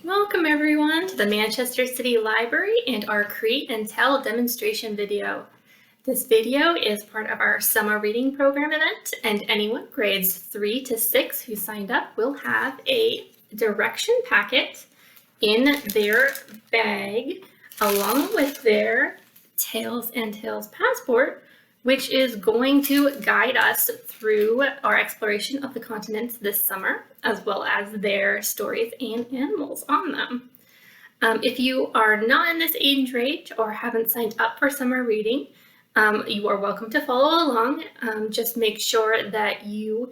Welcome everyone to the Manchester City Library and our Create and Tell demonstration video. This video is part of our summer reading program event, and anyone grades 3 to 6 who signed up will have a direction packet in their bag along with their Tales and Tales passport, which is going to guide us through our exploration of the continents this summer, as well as their stories and animals on them. If you are not in this age range or haven't signed up for summer reading, you are welcome to follow along. Just make sure that you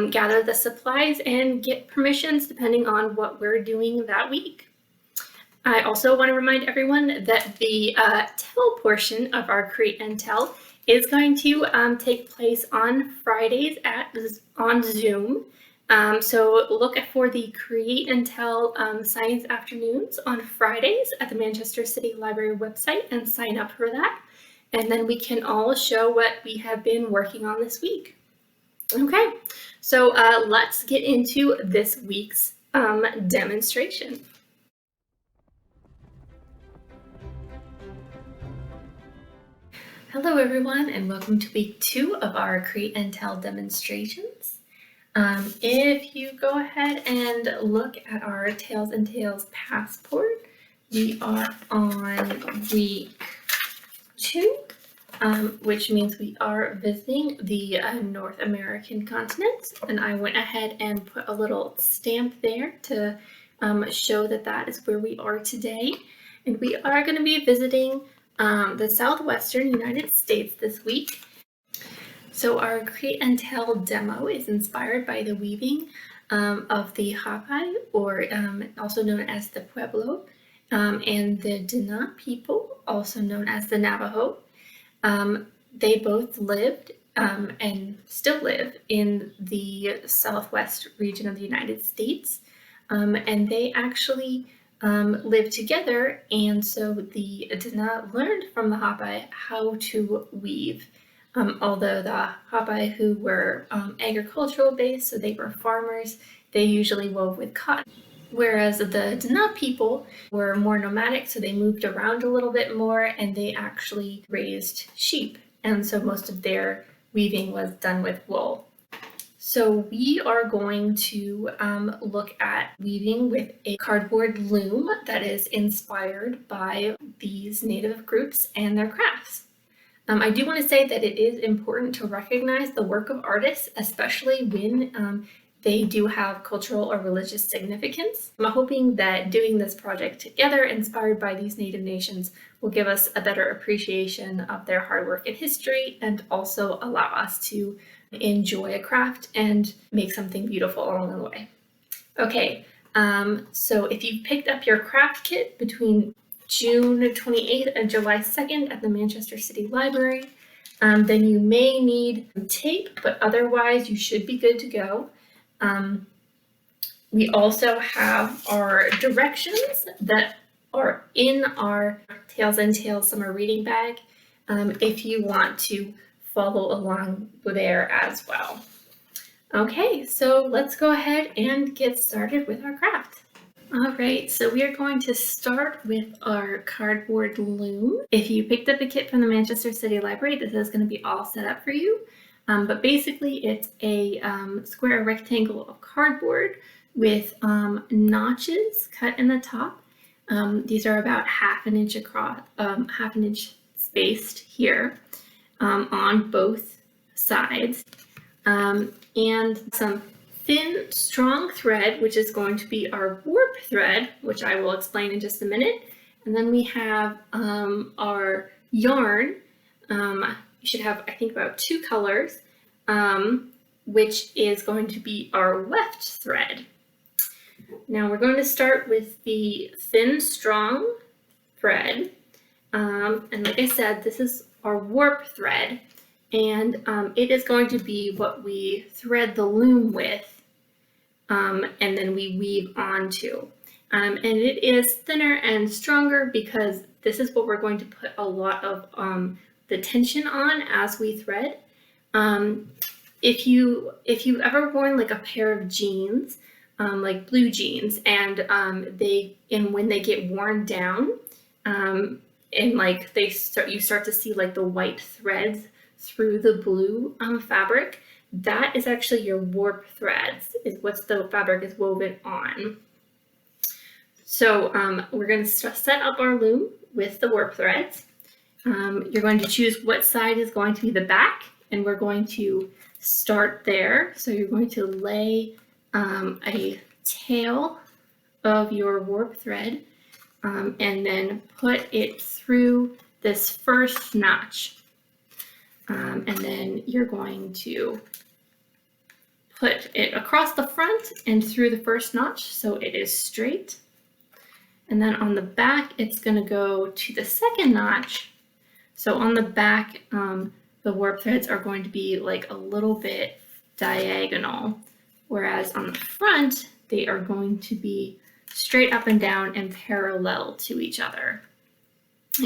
gather the supplies and get permissions depending on what we're doing that week. I also want to remind everyone that the tell portion of our Create and Tell is going to take place on Fridays on Zoom. So look for the Create and Tell Science Afternoons on Fridays at the Manchester City Library website and sign up for that. And then we can all show what we have been working on this week. Okay, so let's get into this week's demonstration. Hello everyone, and welcome to week 2 of our Create and Tell demonstrations. If you go ahead and look at our Tales and Tales passport, we are on week 2, which means we are visiting the North American continent, and I went ahead and put a little stamp there to show that that is where we are today. And we are going to be visiting the southwestern United States this week. So our Create and Tell demo is inspired by the weaving of the Hopi, or also known as the Pueblo, and the Dana people, also known as the Navajo. They both lived and still live in the southwest region of the United States, and they actually live together, and so the Dana learned from the Hopi how to weave. Although the Hopi, who were agricultural based, so they were farmers, they usually wove with cotton. Whereas the Dana people were more nomadic, so they moved around a little bit more, and they actually raised sheep. And so most of their weaving was done with wool. So we are going to look at weaving with a cardboard loom that is inspired by these native groups and their crafts. I do want to say that it is important to recognize the work of artists, especially when they do have cultural or religious significance. I'm hoping that doing this project together, inspired by these native nations, will give us a better appreciation of their hard work and history, and also allow us to enjoy a craft and make something beautiful along the way. Okay, so if you picked up your craft kit between June 28th and July 2nd at the Manchester City Library, then you may need tape, but otherwise you should be good to go. We also have our directions that are in our Tales and Tales summer reading bag if you want to follow along there as well. Okay, so let's go ahead and get started with our craft. All right, so we are going to start with our cardboard loom. If you picked up a kit from the Manchester City Library, this is going to be all set up for you. But basically it's a square rectangle of cardboard with notches cut in the top. These are about half an inch across, half an inch spaced here on both sides. And some thin, strong thread, which is going to be our warp thread, which I will explain in just a minute. And then we have our yarn. You should have, I think, about 2 colors, which is going to be our weft thread. Now we're going to start with the thin, strong thread. And like I said, this is our warp thread, and it is going to be what we thread the loom with, and then we weave onto. And it is thinner and stronger because this is what we're going to put a lot of the tension on as we thread. If you ever worn like a pair of jeans like blue jeans, and when they get worn down, and like you start to see like the white threads through the blue fabric. That is actually your warp threads, is what the fabric is woven on. So we're going to set up our loom with the warp threads. You're going to choose what side is going to be the back, and we're going to start there. So you're going to lay a tail of your warp thread and then put it through this first notch. And then you're going to put it across the front and through the first notch so it is straight. And then on the back, it's going to go to the second notch. So on the back, the warp threads are going to be like a little bit diagonal, whereas on the front, they are going to be straight up and down and parallel to each other.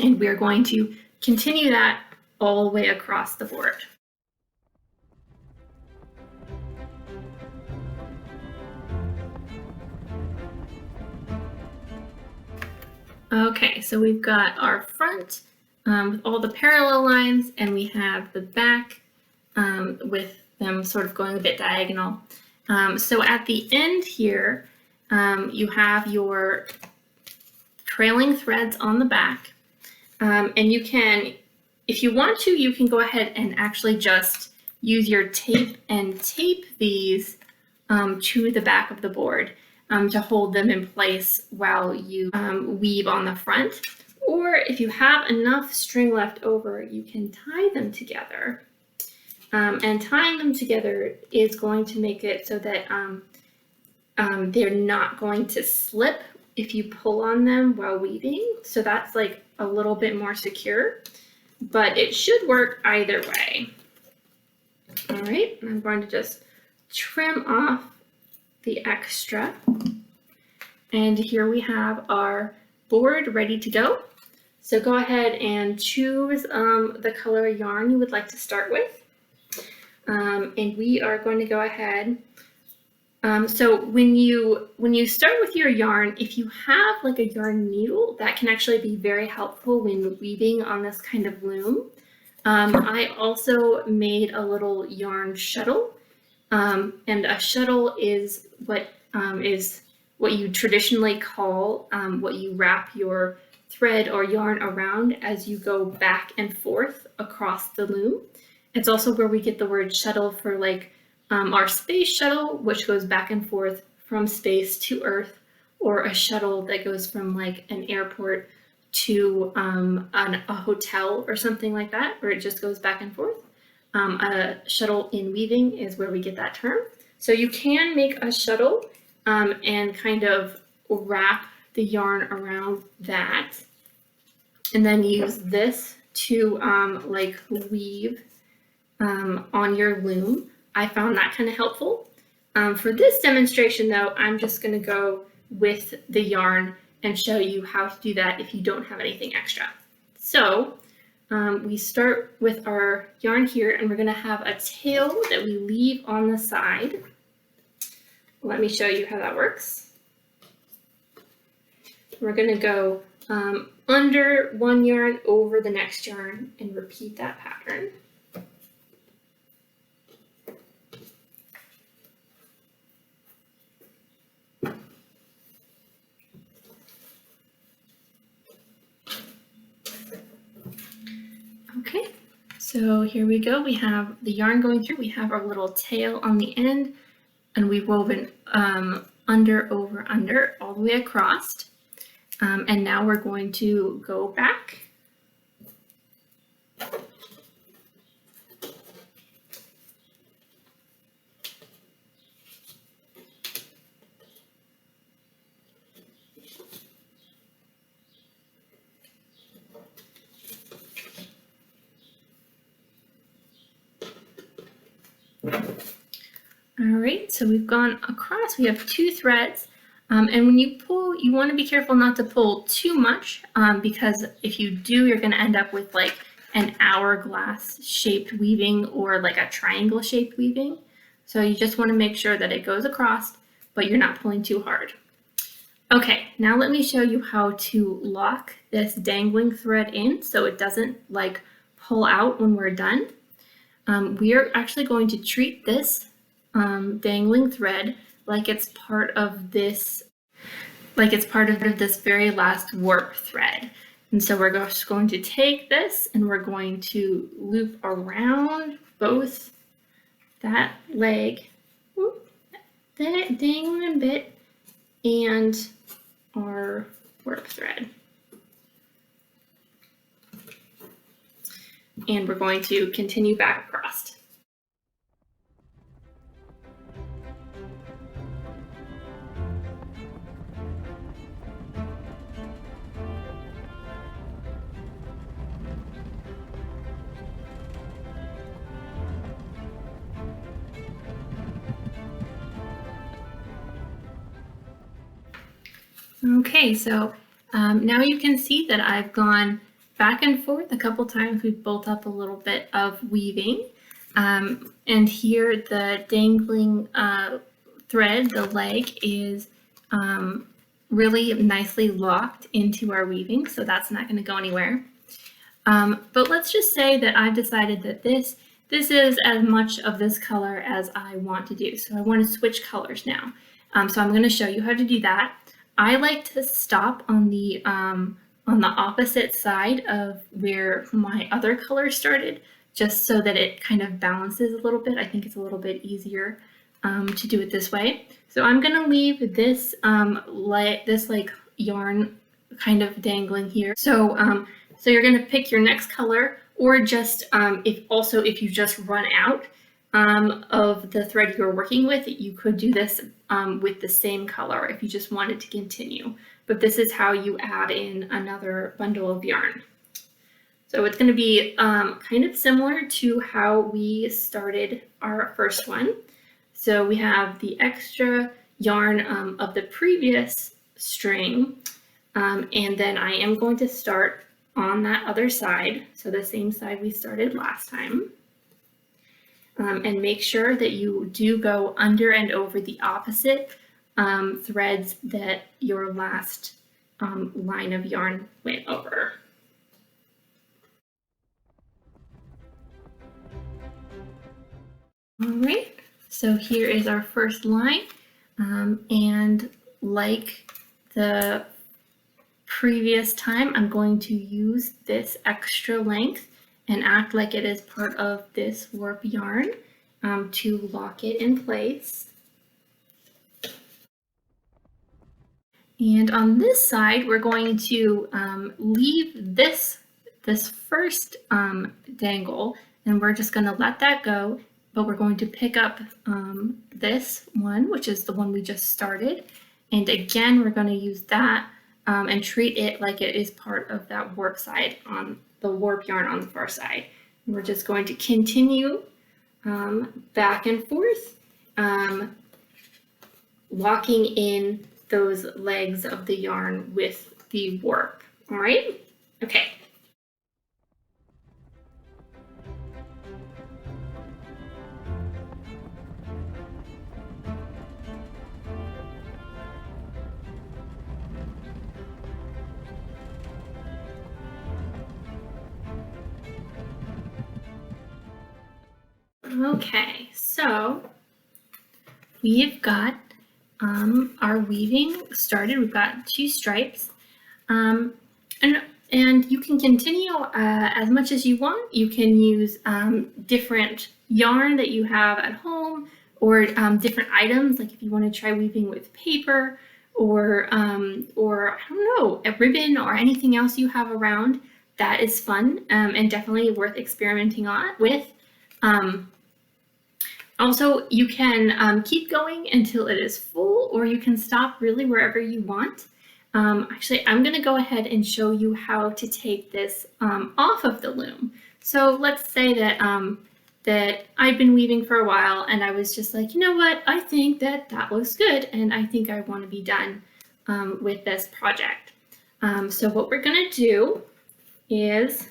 And we're going to continue that all the way across the board. Okay, so we've got our front with all the parallel lines, and we have the back with them sort of going a bit diagonal. So at the end here, you have your trailing threads on the back, and you can, if you want to, you can go ahead and actually just use your tape and tape these to the back of the board to hold them in place while you weave on the front. Or if you have enough string left over, you can tie them together. And tying them together is going to make it so that they're not going to slip if you pull on them while weaving. So that's like a little bit more secure, but it should work either way. All right, I'm going to just trim off the extra. And here we have our board ready to go. So go ahead and choose the color yarn you would like to start with. And we are going to go ahead. So when you start with your yarn, if you have like a yarn needle, that can actually be very helpful when weaving on this kind of loom. I also made a little yarn shuttle, and a shuttle is what you traditionally call what you wrap your thread or yarn around as you go back and forth across the loom. It's also where we get the word shuttle for like our space shuttle, which goes back and forth from space to Earth, or a shuttle that goes from like an airport to a hotel or something like that, where it just goes back and forth. A shuttle in weaving is where we get that term. So you can make a shuttle and kind of wrap the yarn around that, and then use this to like weave on your loom. I found that kind of helpful. For this demonstration though, I'm just going to go with the yarn and show you how to do that if you don't have anything extra. So we start with our yarn here, and we're going to have a tail that we leave on the side. Let me show you how that works. We're going to go under one yarn over the next yarn and repeat that pattern. Okay, so here we go. We have the yarn going through. We have our little tail on the end, and we've woven under, over, under, all the way across. And now we're going to go back. All right, so we've gone across. We have 2 threads. And when you pull, you want to be careful not to pull too much because if you do, you're going to end up with like an hourglass shaped weaving or like a triangle shaped weaving. So you just want to make sure that it goes across but you're not pulling too hard. Okay, now let me show you how to lock this dangling thread in so it doesn't like pull out when we're done. We are actually going to treat this dangling thread like it's part of this very last warp thread. And so we're just going to take this and we're going to loop around both that leg, that dangling bit, and our warp thread. And we're going to continue back across. Okay, so now you can see that I've gone back and forth a couple times. We've built up a little bit of weaving. And here the dangling thread, the leg, is really nicely locked into our weaving, so that's not going to go anywhere. But let's just say that I've decided that this is as much of this color as I want to do. So I want to switch colors now. So I'm going to show you how to do that. I like to stop on the opposite side of where my other color started, just so that it kind of balances a little bit. I think it's a little bit easier to do it this way. So I'm going to leave this like yarn kind of dangling here. So you're going to pick your next color, or just if you just run out of the thread you're working with, you could do this with the same color if you just wanted to continue. But this is how you add in another bundle of yarn. So it's going to be kind of similar to how we started our first one. So we have the extra yarn of the previous string, and then I am going to start on that other side, so the same side we started last time. And make sure that you do go under and over the opposite threads that your last line of yarn went over. All right, so here is our first line, and like the previous time, I'm going to use this extra length and act like it is part of this warp yarn to lock it in place. And on this side, we're going to leave this first dangle, and we're just going to let that go, but we're going to pick up this one, which is the one we just started. And again, we're going to use that and treat it like it is part of that warp side on the warp yarn on the far side. And we're just going to continue back and forth, locking in those legs of the yarn with the warp. All right? Okay. Okay, so we've got our weaving started. We've got 2 stripes, and you can continue as much as you want. You can use different yarn that you have at home, or different items, like if you want to try weaving with paper, or I don't know, a ribbon or anything else you have around. That is fun and definitely worth experimenting with. Also, you can keep going until it is full, or you can stop really wherever you want. Actually, I'm going to go ahead and show you how to take this off of the loom. So let's say that that I've been weaving for a while, and I was just like, you know what, I think that looks good, and I think I want to be done with this project. So what we're going to do is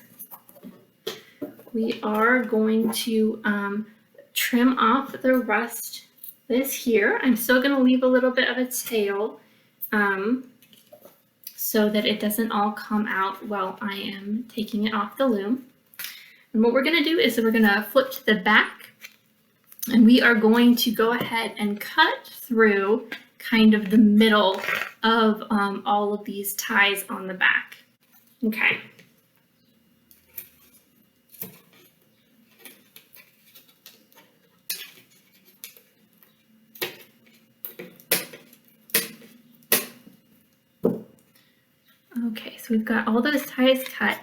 we are going to trim off the rest this here, I'm still going to leave a little bit of a tail so that it doesn't all come out while I am taking it off the loom. And what we're going to do is we're going to flip to the back, and we are going to go ahead and cut through kind of the middle of all of these ties on the back. Okay. Okay, so we've got all those ties cut,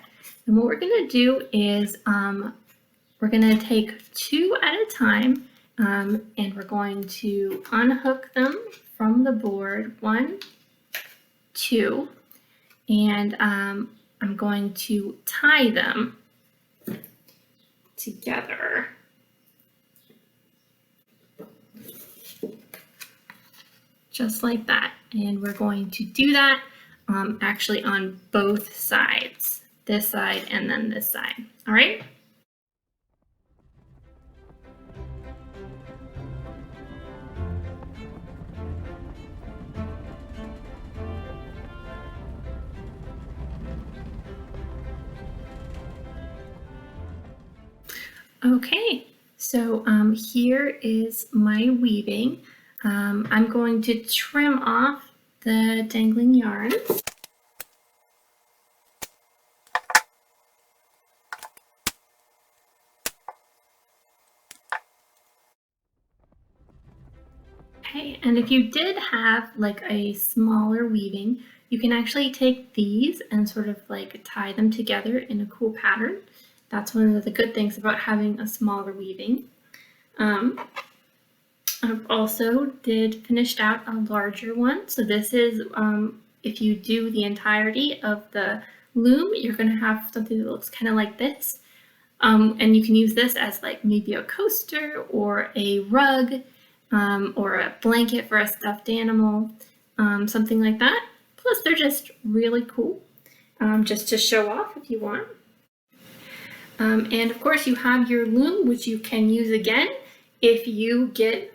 and what we're going to do is we're going to take two at a time, and we're going to unhook them from the board, 1, 2, and I'm going to tie them together. Just like that, and we're going to do that actually on both sides, this side and then this side. All right. Okay, so here is my weaving. I'm going to trim off the dangling yarn. Okay, and if you did have like a smaller weaving, you can actually take these and sort of like tie them together in a cool pattern. That's one of the good things about having a smaller weaving. I've also finished out a larger one. So this is, if you do the entirety of the loom, you're going to have something that looks kind of like this. And you can use this as like maybe a coaster or a rug or a blanket for a stuffed animal, something like that. Plus they're just really cool, just to show off if you want. And of course you have your loom, which you can use again if you get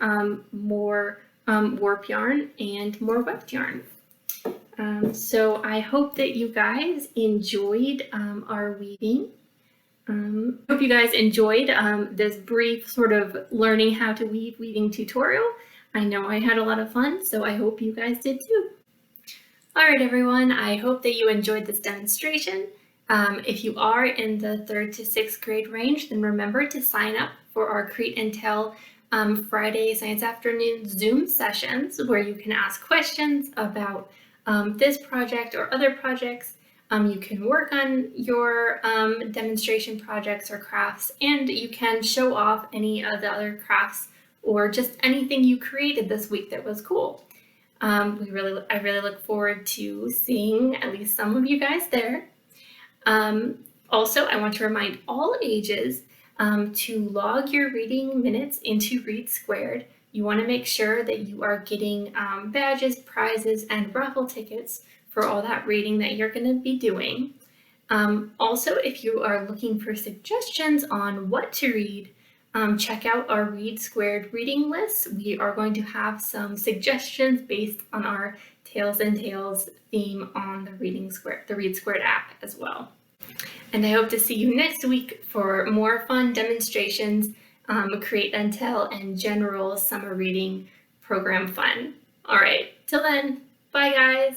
more warp yarn and more webbed yarn. So I hope that you guys enjoyed our weaving. Hope you guys enjoyed this brief sort of learning how to weaving tutorial. I know I had a lot of fun, so I hope you guys did too. All right, everyone, I hope that you enjoyed this demonstration. If you are in the 3rd to 6th grade range, then remember to sign up for our Create and Tell Friday Science Afternoon Zoom sessions, where you can ask questions about this project or other projects. You can work on your demonstration projects or crafts, and you can show off any of the other crafts or just anything you created this week that was cool. I really look forward to seeing at least some of you guys there. Also, I want to remind all ages to log your reading minutes into Read Squared. You want to make sure that you are getting badges, prizes, and raffle tickets for all that reading that you're going to be doing. Also, if you are looking for suggestions on what to read, check out our Read Squared reading list. We are going to have some suggestions based on our Tales and Tales theme on the Read Squared app as well. And I hope to see you next week for more fun demonstrations, Create and Tell, and general summer reading program fun. All right, till then, bye guys.